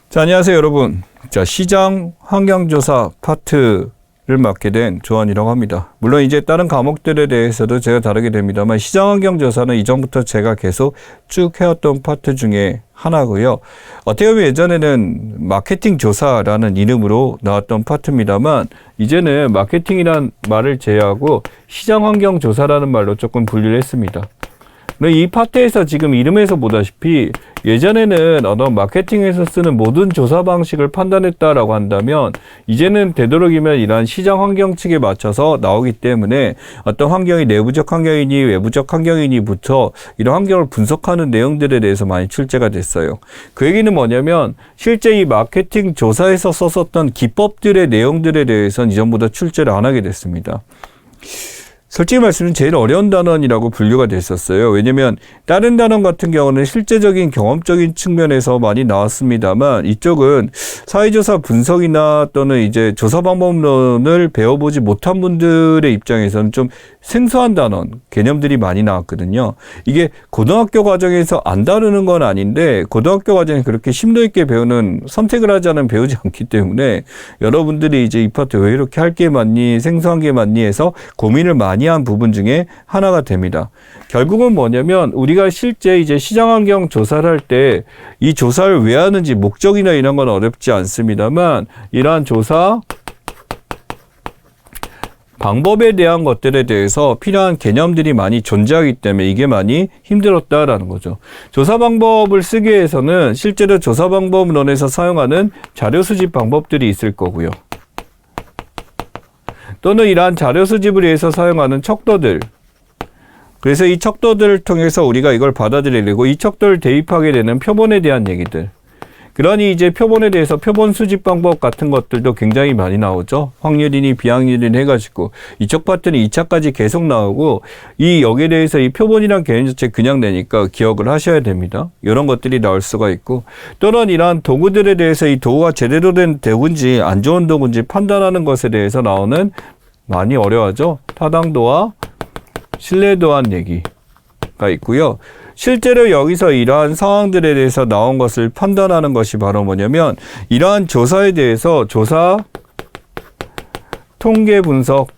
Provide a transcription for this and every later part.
자, 안녕하세요, 여러분. 자, 시장 환경조사 파트를 맡게 된 조원이라고 합니다. 물론 이제 다른 과목들에 대해서도 제가 다루게 됩니다만, 시장 환경조사는 이전부터 제가 계속 쭉 해왔던 파트 중에 하나고요. 어떻게 보면 예전에는 마케팅 조사라는 이름으로 나왔던 파트입니다만, 이제는 마케팅이란 말을 제외하고 시장 환경 조사라는 말로 조금 분류를 했습니다. 이 파트에서 지금 이름에서 보다시피 예전에는 어떤 마케팅에서 쓰는 모든 조사 방식을 판단했다라고 한다면, 이제는 되도록이면 이러한 시장 환경 측에 맞춰서 나오기 때문에 어떤 환경이 내부적 환경이니 외부적 환경이니부터 이런 환경을 분석하는 내용들에 대해서 많이 출제가 됐어요. 그 얘기는 뭐냐면, 실제 이 마케팅 조사에서 썼었던 기법들의 내용들에 대해서는 이전보다 출제를 안 하게 됐습니다. 솔직히 말씀은 제일 어려운 단원이라고 분류가 됐었어요. 왜냐면 다른 단원 같은 경우는 실제적인 경험적인 측면에서 많이 나왔습니다만, 이쪽은 사회조사 분석이나 또는 이제 조사 방법론을 배워보지 못한 분들의 입장에서는 좀 생소한 단원, 개념들이 많이 나왔거든요. 이게 고등학교 과정에서 안 다루는 건 아닌데, 고등학교 과정에 그렇게 심도 있게 배우는, 선택을 하지 않으면 배우지 않기 때문에 여러분들이 이제 이 파트 왜 이렇게 할 게 많니, 생소한 게 많니 해서 고민을 많이 한 부분 중에 하나가 됩니다. 결국은 뭐냐면, 우리가 실제 이제 시장 환경 조사를 할 때 이 조사를 왜 하는지 목적이나 이런 건 어렵지 않습니다만, 이러한 조사 방법에 대한 것들에 대해서 필요한 개념들이 많이 존재하기 때문에 이게 많이 힘들었다라는 거죠. 조사 방법을 쓰기 위해서는 실제로 조사 방법론에서 사용하는 자료 수집 방법들이 있을 거고요. 또는 이러한 자료 수집을 위해서 사용하는 척도들. 그래서 이 척도들을 통해서 우리가 이걸 받아들이고, 이 척도를 대입하게 되는 표본에 대한 얘기들. 그러니 이제 표본에 대해서 표본 수집 방법 같은 것들도 굉장히 많이 나오죠. 확률이니 비확률이니 해가지고 이쪽 파트는 2차까지 계속 나오고, 여기에 대해서 이 표본이란 개념 자체 그냥 내니까 기억을 하셔야 됩니다. 이런 것들이 나올 수가 있고, 또는 이러한 도구들에 대해서 이 도구가 제대로 된 도구인지 안 좋은 도구인지 판단하는 것에 대해서 나오는, 많이 어려워하죠. 타당도와 신뢰도한 얘기가 있고요. 실제로 여기서 이러한 상황들에 대해서 나온 것을 판단하는 것이 바로 뭐냐면, 이러한 조사에 대해서 조사 통계 분석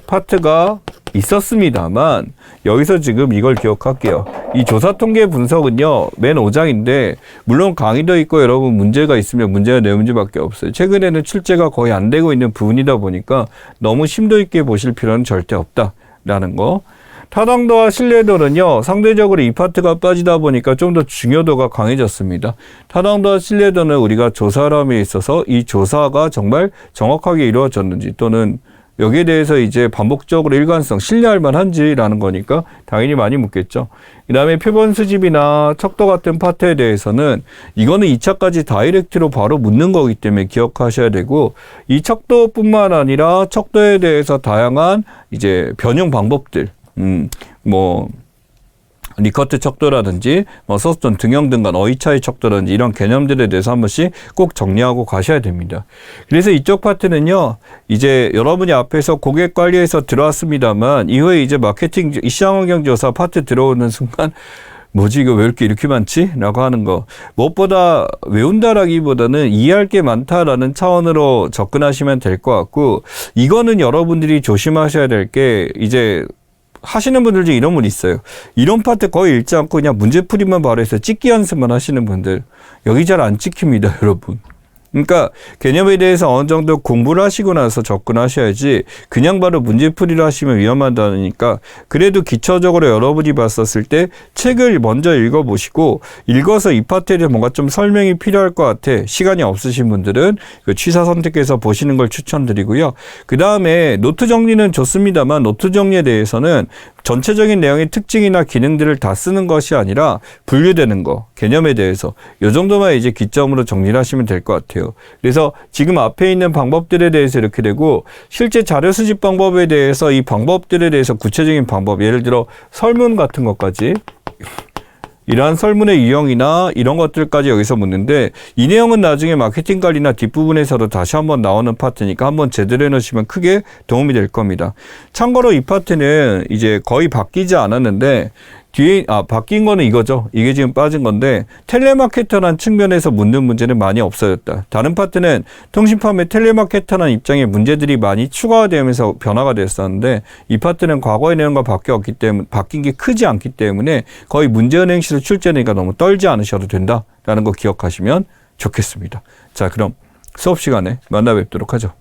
파트가 있었습니다만, 여기서 지금 이걸 기억할게요. 이 조사 통계 분석은요, 맨 5장인데, 물론 강의도 있고 여러분 문제가 있으면 문제가 네 문제밖에 없어요. 최근에는 출제가 거의 안 되고 있는 부분이다 보니까 너무 심도 있게 보실 필요는 절대 없다라는 거. 타당도와 신뢰도는요, 상대적으로 이 파트가 빠지다 보니까 좀 더 중요도가 강해졌습니다. 타당도와 신뢰도는 우리가 조사함에 있어서 이 조사가 정말 정확하게 이루어졌는지, 또는 여기에 대해서 이제 반복적으로 일관성, 신뢰할 만한지라는 거니까 당연히 많이 묻겠죠. 그 다음에 표본 수집이나 척도 같은 파트에 대해서는 이거는 2차까지 다이렉트로 바로 묻는 거기 때문에 기억하셔야 되고, 이 척도뿐만 아니라 척도에 대해서 다양한 이제 변형 방법들, 리커트 척도라든지, 서스톤 등형 등간 어휘차이 척도라든지 이런 개념들에 대해서 한 번씩 꼭 정리하고 가셔야 됩니다. 그래서 이쪽 파트는요, 이제 여러분이 앞에서 고객 관리에서 들어왔습니다만, 이후에 이제 마케팅 시장 환경 조사 파트 들어오는 순간, 뭐지 이거 왜 이렇게 많지? 라고 하는 거. 무엇보다 외운다라기보다는 이해할 게 많다라는 차원으로 접근하시면 될 것 같고, 이거는 여러분들이 조심하셔야 될 게, 이제 하시는 분들 중에 이런 분 있어요. 이런 파트 거의 읽지 않고 그냥 문제풀이만 바로 해서 찍기 연습만 하시는 분들, 여기 잘 안 찍힙니다, 여러분. 그러니까 개념에 대해서 어느 정도 공부를 하시고 나서 접근하셔야지, 그냥 바로 문제풀이를 하시면 위험하다니까, 그래도 기초적으로 여러분이 봤었을 때 책을 먼저 읽어보시고, 읽어서 이 파트에 대해 뭔가 좀 설명이 필요할 것 같아, 시간이 없으신 분들은 취사 선택해서 보시는 걸 추천드리고요. 그 다음에 노트 정리는 좋습니다만, 노트 정리에 대해서는 전체적인 내용의 특징이나 기능들을 다 쓰는 것이 아니라 분류되는 거, 개념에 대해서 이 정도만 이제 기점으로 정리를 하시면 될 것 같아요. 그래서 지금 앞에 있는 방법들에 대해서 이렇게 되고, 실제 자료 수집 방법에 대해서 이 방법들에 대해서 구체적인 방법, 예를 들어 설문 같은 것까지, 이러한 설문의 유형이나 이런 것들까지 여기서 묻는데, 이 내용은 나중에 마케팅 관리나 뒷부분에서도 다시 한번 나오는 파트니까 한번 제대로 해놓으시면 크게 도움이 될 겁니다. 참고로 이 파트는 이제 거의 바뀌지 않았는데, 뒤에 바뀐 거는 이거죠. 이게 지금 빠진 건데 텔레마케터라는 측면에서 묻는 문제는 많이 없어졌다. 다른 파트는 통신판매 텔레마케터라는 입장에 문제들이 많이 추가가 되면서 변화가 됐었는데 이 파트는 과거의 내용과 바뀌었기 때문에 바뀐 게 크지 않기 때문에 거의 문제은행시로 출제되니까 너무 떨지 않으셔도 된다라는 거 기억하시면 좋겠습니다. 자, 그럼 수업 시간에 만나 뵙도록 하죠.